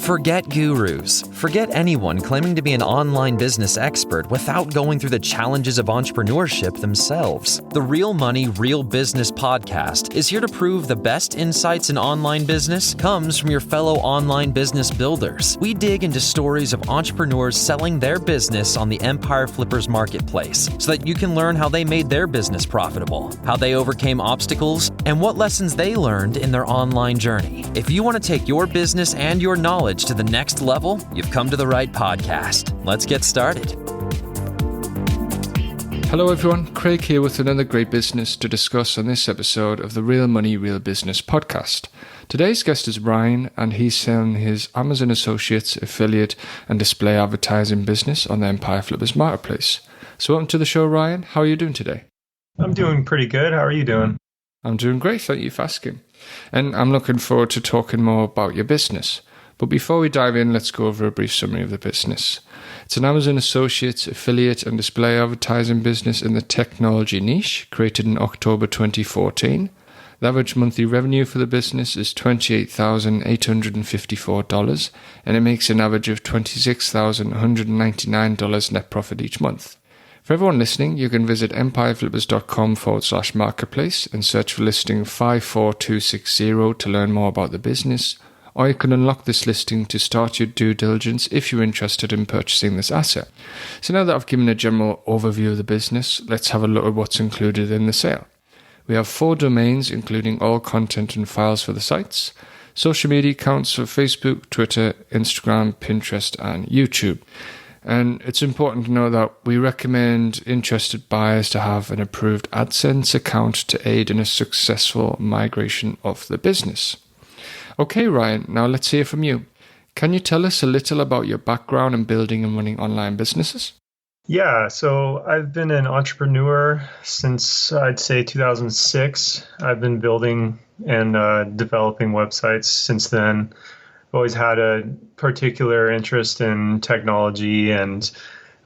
Forget gurus. Forget anyone claiming to be an online business expert without going through the challenges of entrepreneurship themselves. The Real Money, Real Business podcast is here to prove the best insights in online business comes from your fellow online business builders. We dig into stories of entrepreneurs selling their business on the Empire Flippers marketplace so that you can learn how they made their business profitable, how they overcame obstacles, and what lessons they learned in their online journey. If you want to take your business and your knowledge to the next level, you've come to the right podcast. Let's get started. Hello everyone, Craig here with another great business to discuss on this episode of the Real Money, Real Business podcast. Today's guest is Ryan, and he's selling his Amazon Associates affiliate and display advertising business on the Empire Flippers marketplace. So welcome to the show, Ryan. How are you doing today? I'm doing pretty good. How are you doing? I'm doing great, thank you for asking. And I'm looking forward to talking more about your business. But before we dive in, let's go over a brief summary of the business. It's an Amazon Associates affiliate and display advertising business in the technology niche, created in October 2014. The average monthly revenue for the business is $28,854, and it makes an average of $26,199 net profit each month. For everyone listening, you can visit empireflippers.com/marketplace and search for listing 54260 to learn more about the business, or you can unlock this listing to start your due diligence if you're interested in purchasing this asset. So now that I've given a general overview of the business, let's have a look at what's included in the sale. We have 4 domains, including all content and files for the sites, social media accounts for Facebook, Twitter, Instagram, Pinterest, and YouTube. And it's important to know that we recommend interested buyers to have an approved AdSense account to aid in a successful migration of the business. Okay, Ryan, now let's hear from you. Can you tell us a little about your background in building and running online businesses? Yeah, so I've been an entrepreneur since I'd say 2006. I've been building and developing websites since then. I've always had a particular interest in technology and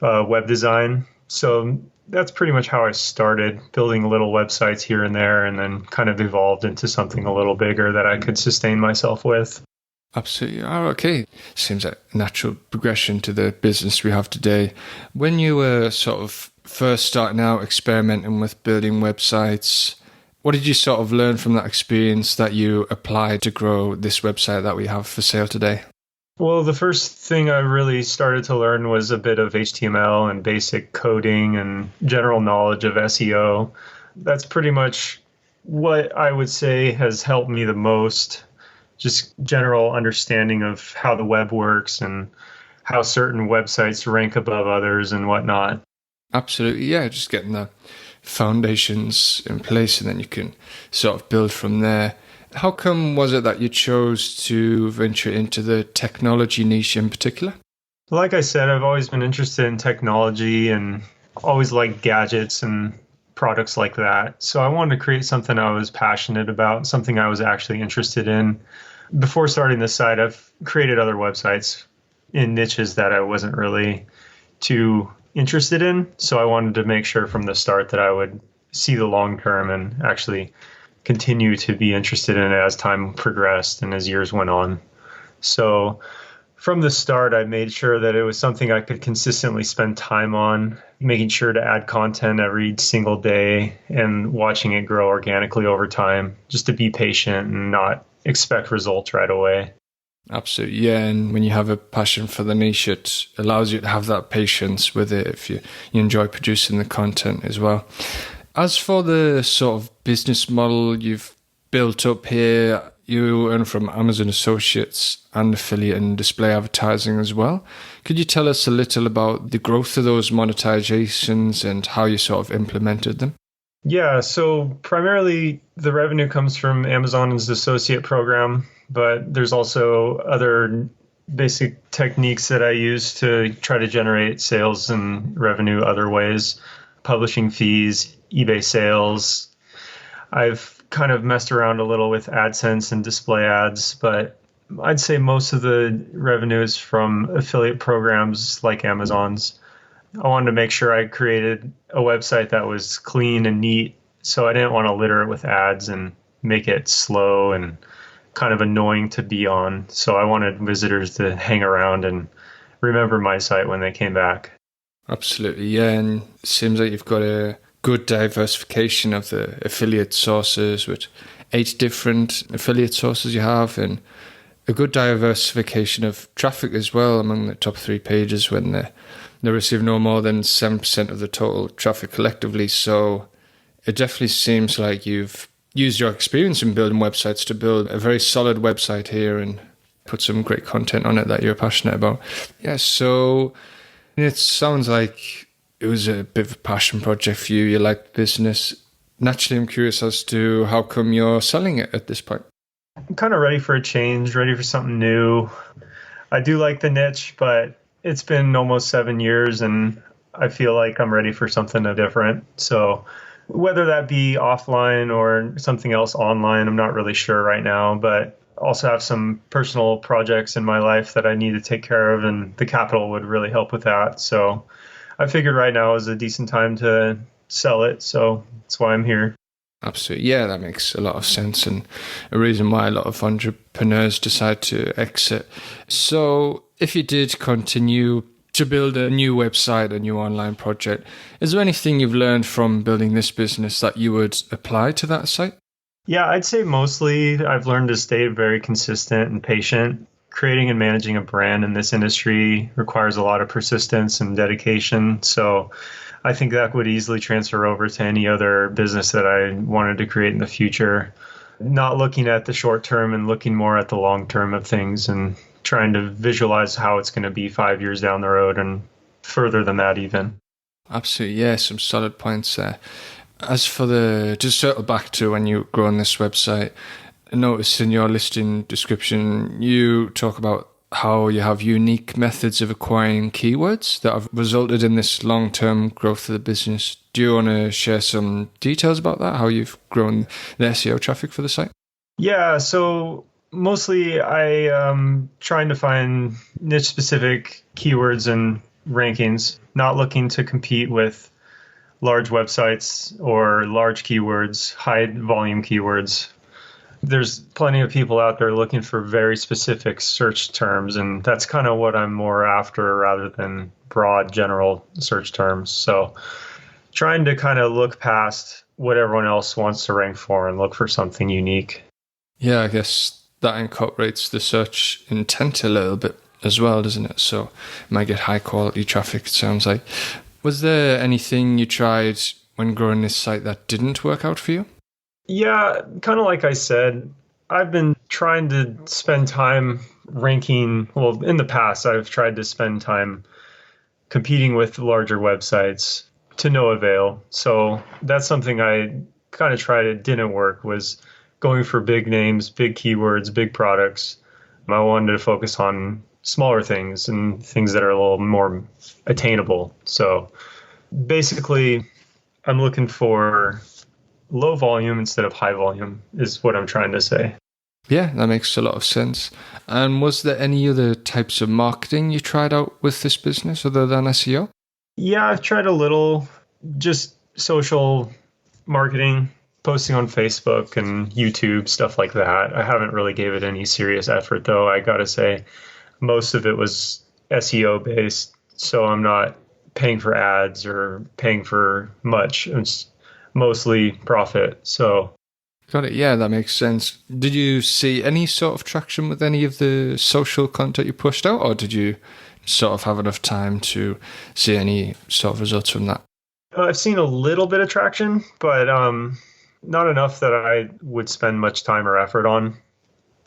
web design. So that's pretty much how I started, building little websites here and there, and then kind of evolved into something a little bigger that I could sustain myself with. Absolutely. Oh, okay. Seems like a natural progression to the business we have today. When you were sort of first starting out experimenting with building websites, what did you sort of learn from that experience that you applied to grow this website that we have for sale today? Well, the first thing I really started to learn was a bit of HTML and basic coding and general knowledge of SEO. That's pretty much what I would say has helped me the most. Just general understanding of how the web works and how certain websites rank above others and whatnot. Absolutely, yeah. Just getting the foundations in place and then you can sort of build from there. How come was it that you chose to venture into the technology niche in particular? Like I said, I've always been interested in technology and always liked gadgets and products like that. So I wanted to create something I was passionate about, something I was actually interested in. Before starting this site, I've created other websites in niches that I wasn't really too interested in. So I wanted to make sure from the start that I would see the long term and actually continue to be interested in it as time progressed and as years went on. So from the start, I made sure that it was something I could consistently spend time on, making sure to add content every single day and watching it grow organically over time, just to be patient and not expect results right away. Absolutely, yeah. And when you have a passion for the niche, it allows you to have that patience with it if you enjoy producing the content as well. As for the sort of business model you've built up here, you earn from Amazon Associates and affiliate and display advertising as well. Could you tell us a little about the growth of those monetizations and how you sort of implemented them? Yeah, so primarily the revenue comes from Amazon's associate program, but there's also other basic techniques that I use to try to generate sales and revenue other ways. Publishing fees, eBay sales. I've kind of messed around a little with AdSense and display ads, but I'd say most of the revenue is from affiliate programs like Amazon's. I wanted to make sure I created a website that was clean and neat, so I didn't want to litter it with ads and make it slow and kind of annoying to be on. So I wanted visitors to hang around and remember my site when they came back. Absolutely, yeah. And it seems like you've got a good diversification of the affiliate sources with 8 different affiliate sources you have, and a good diversification of traffic as well among the top 3 pages when they receive no more than 7% of the total traffic collectively. So it definitely seems like you've used your experience in building websites to build a very solid website here and put some great content on it that you're passionate about. Yeah, so it sounds like it was a bit of a passion project for you. You like business. Naturally, I'm curious as to how come you're selling it at this point. I'm kind of ready for a change, ready for something new. I do like the niche, but it's been almost 7 years and I feel like I'm ready for something different. So whether that be offline or something else online, I'm not really sure right now, but also have some personal projects in my life that I need to take care of, and the capital would really help with that. So I figured right now is a decent time to sell it. So that's why I'm here. Absolutely. Yeah, that makes a lot of sense, and a reason why a lot of entrepreneurs decide to exit. So if you did continue to build a new website, a new online project, is there anything you've learned from building this business that you would apply to that site? Yeah, I'd say mostly I've learned to stay very consistent and patient. Creating and managing a brand in this industry requires a lot of persistence and dedication. So I think that would easily transfer over to any other business that I wanted to create in the future. Not looking at the short term and looking more at the long term of things and trying to visualize how it's going to be 5 years down the road and further than that even. Absolutely, yeah, some solid points there. As for just circle back to when you were growing this website, I noticed in your listing description, you talk about how you have unique methods of acquiring keywords that have resulted in this long-term growth of the business. Do you want to share some details about that, how you've grown the SEO traffic for the site? Yeah, so mostly I trying to find niche-specific keywords and rankings, not looking to compete with large websites or large keywords, high volume keywords. There's plenty of people out there looking for very specific search terms, and that's kind of what I'm more after rather than broad general search terms. So trying to kind of look past what everyone else wants to rank for and look for something unique. Yeah, I guess that incorporates the search intent a little bit as well, doesn't it? So it might get high quality traffic, it sounds like. Was there anything you tried when growing this site that didn't work out for you? Yeah, kind of like I said, I've been trying to spend time ranking. Well, in the past, I've tried to spend time competing with larger websites to no avail. So that's something I kind of tried. It didn't work, was going for big names, big keywords, big products. I wanted to focus on smaller things and things that are a little more attainable. So basically, I'm looking for low volume instead of high volume is what I'm trying to say. Yeah, that makes a lot of sense. And was there any other types of marketing you tried out with this business other than SEO? Yeah, I've tried a little, just social marketing, posting on Facebook and YouTube, stuff like that. I haven't really gave it any serious effort, though. I got to say, most of it was SEO based, so I'm not paying for ads or paying for much. It's mostly profit. So got it. Yeah, that makes sense. Did you see any sort of traction with any of the social content you pushed out, or did you sort of have enough time to see any sort of results from that? I've seen a little bit of traction, but not enough that I would spend much time or effort on.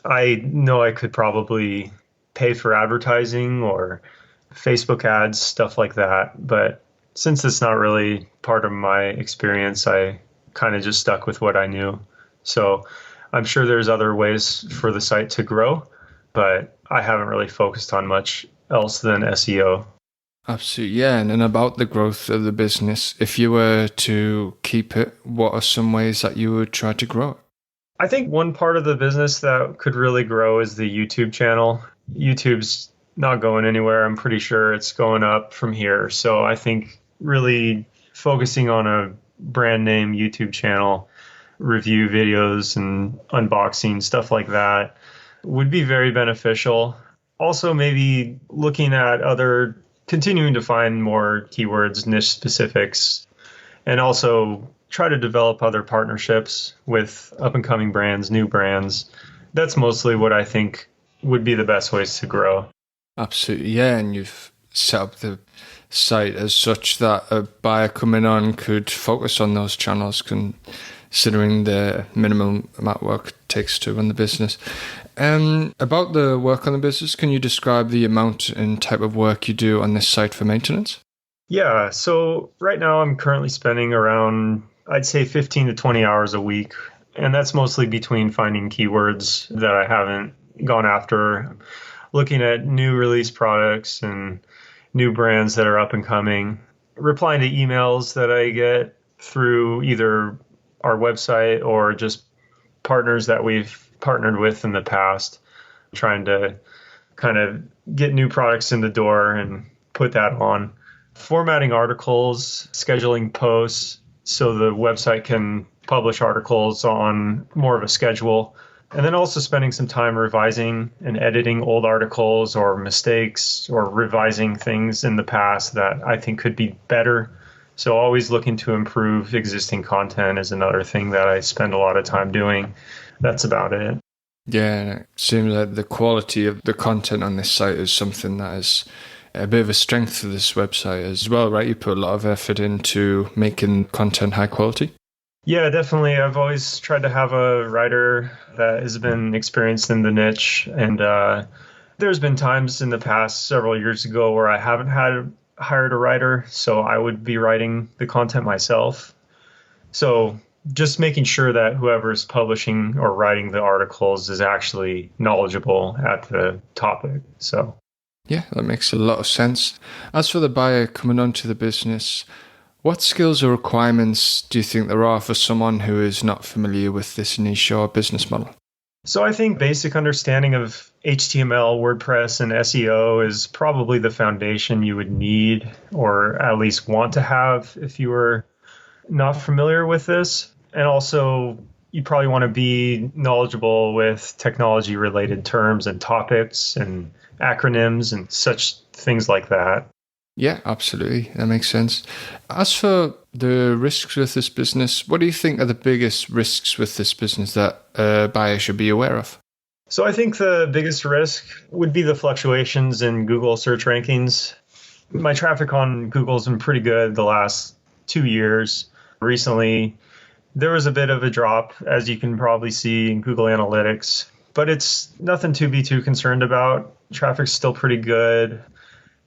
I know I could probably pay for advertising or Facebook ads, stuff like that. But since it's not really part of my experience, I kind of just stuck with what I knew. So I'm sure there's other ways for the site to grow, but I haven't really focused on much else than SEO. Absolutely, yeah. And about the growth of the business, if you were to keep it, what are some ways that you would try to grow it? I think one part of the business that could really grow is the YouTube channel. YouTube's not going anywhere. I'm pretty sure it's going up from here. So I think really focusing on a brand name YouTube channel review videos and unboxing, stuff like that would be very beneficial. Also, maybe looking at continuing to find more keywords, niche specifics, and also try to develop other partnerships with up and coming brands, new brands. That's mostly what I think would be the best ways to grow. Absolutely, yeah. And you've set up the site as such that a buyer coming on could focus on those channels, considering the minimum amount of work it takes to run the business. About the work on the business, can you describe the amount and type of work you do on this site for maintenance? Yeah, so right now I'm currently spending around, I'd say 15 to 20 hours a week. And that's mostly between finding keywords that I haven't gone after, looking at new release products and new brands that are up and coming, replying to emails that I get through either our website or just partners that we've partnered with in the past, trying to kind of get new products in the door and put that on. Formatting articles, scheduling posts so the website can publish articles on more of a schedule. And then also spending some time revising and editing old articles or mistakes or revising things in the past that I think could be better. So always looking to improve existing content is another thing that I spend a lot of time doing. That's about it. Yeah, and it seems like the quality of the content on this site is something that is a bit of a strength for this website as well, right? You put a lot of effort into making content high quality. Yeah, definitely. I've always tried to have a writer that has been experienced in the niche. And there's been times in the past several years ago where I haven't hired a writer, so I would be writing the content myself. So just making sure that whoever is publishing or writing the articles is actually knowledgeable at the topic. So yeah, that makes a lot of sense. As for the buyer coming onto the business, what skills or requirements do you think there are for someone who is not familiar with this niche or business model? So I think basic understanding of HTML, WordPress, and SEO is probably the foundation you would need, or at least want to have if you were not familiar with this. And also, you probably want to be knowledgeable with technology-related terms and topics and acronyms and such things like that. Yeah, absolutely. That makes sense. As for the risks with this business, what do you think are the biggest risks with this business that a buyer should be aware of? So I think the biggest risk would be the fluctuations in Google search rankings. My traffic on Google's been pretty good the last 2 years. Recently, there was a bit of a drop, as you can probably see in Google Analytics, but it's nothing to be too concerned about. Traffic's still pretty good.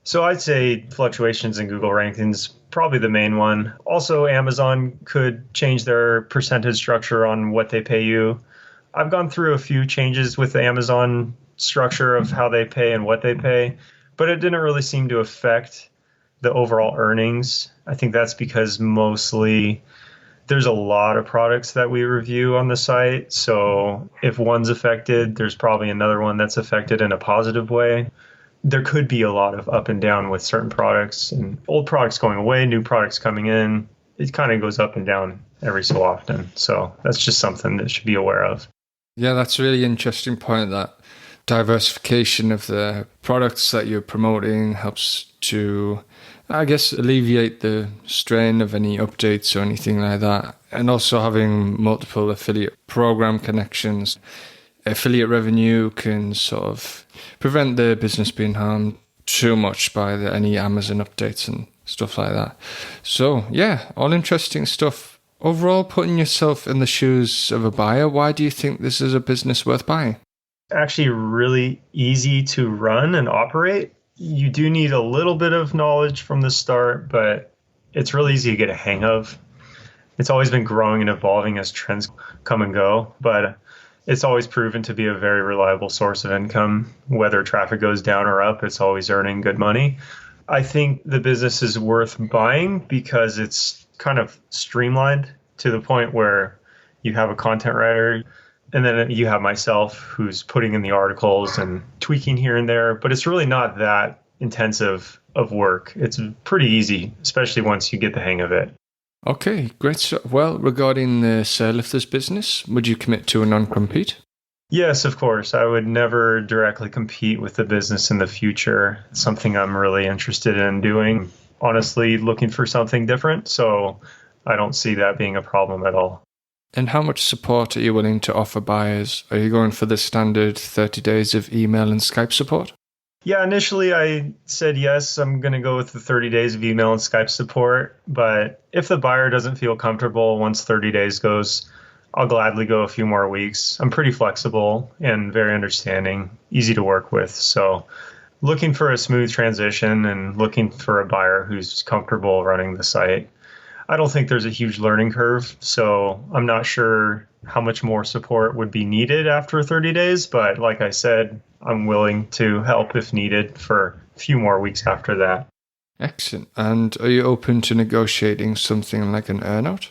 So I'd say fluctuations in Google rankings, probably the main one. Also, Amazon could change their percentage structure on what they pay you. I've gone through a few changes with the Amazon structure of how they pay and what they pay, but it didn't really seem to affect the overall earnings. I think that's because mostly there's a lot of products that we review on the site. So if one's affected, there's probably another one that's affected in a positive way. There could be a lot of up and down with certain products, and old products going away, new products coming in. It kind of goes up and down every so often. So that's just something that should be aware of. Yeah, that's a really interesting point, that diversification of the products that you're promoting helps to, I guess, alleviate the strain of any updates or anything like that. And also having multiple affiliate program connections. Affiliate revenue can sort of prevent the business being harmed too much by any Amazon updates and stuff like that. So yeah, all interesting stuff. Overall, putting yourself in the shoes of a buyer, why do you think this is a business worth buying? Actually really easy to run and operate. You do need a little bit of knowledge from the start, but it's really easy to get a hang of. It's always been growing and evolving as trends come and go, but it's always proven to be a very reliable source of income. Whether traffic goes down or up, it's always earning good money. I think the business is worth buying because it's kind of streamlined to the point where you have a content writer, and then you have myself who's putting in the articles and tweaking here and there, but it's really not that intensive of work. It's pretty easy, especially once you get the hang of it. Okay, great stuff. Well, regarding the sale of this business, would you commit to a non-compete? Yes, of course. I would never directly compete with the business in the future. It's something I'm really interested in doing. Honestly, looking for something different. So I don't see that being a problem at all. And how much support are you willing to offer buyers? Are you going for the standard 30 days of email and Skype support? Yeah, initially I said yes, I'm going to go with the 30 days of email and Skype support. But if the buyer doesn't feel comfortable once 30 days goes, I'll gladly go a few more weeks. I'm pretty flexible and very understanding, easy to work with. So looking for a smooth transition and looking for a buyer who's comfortable running the site. I don't think there's a huge learning curve, so I'm not sure how much more support would be needed after 30 days. But like I said, I'm willing to help if needed for a few more weeks after that. Excellent. And are you open to negotiating something like an earnout?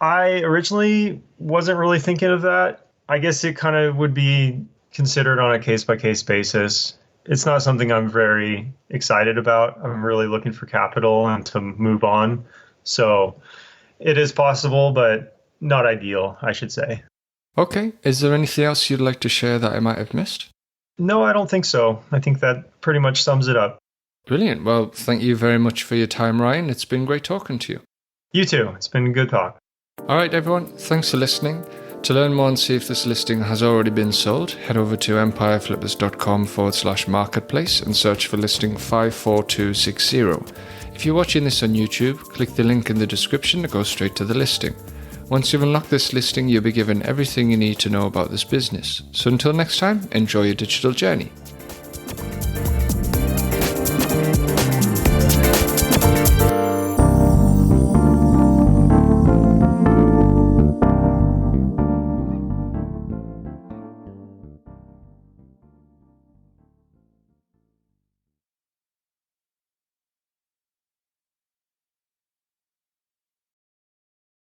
I originally wasn't really thinking of that. I guess it kind of would be considered on a case-by-case basis. It's not something I'm very excited about. I'm really looking for capital and to move on. So it is possible, but not ideal, I should say. Okay. Is there anything else you'd like to share that I might have missed? No, I don't think so. I think that pretty much sums it up. Brilliant. Well, thank you very much for your time, Ryan. It's been great talking to you. You too. It's been a good talk. All right, everyone. Thanks for listening. To learn more and see if this listing has already been sold, head over to empireflippers.com/marketplace and search for listing 54260. If you're watching this on YouTube, click the link in the description to go straight to the listing. Once you've unlocked this listing, you'll be given everything you need to know about this business. So until next time, enjoy your digital journey.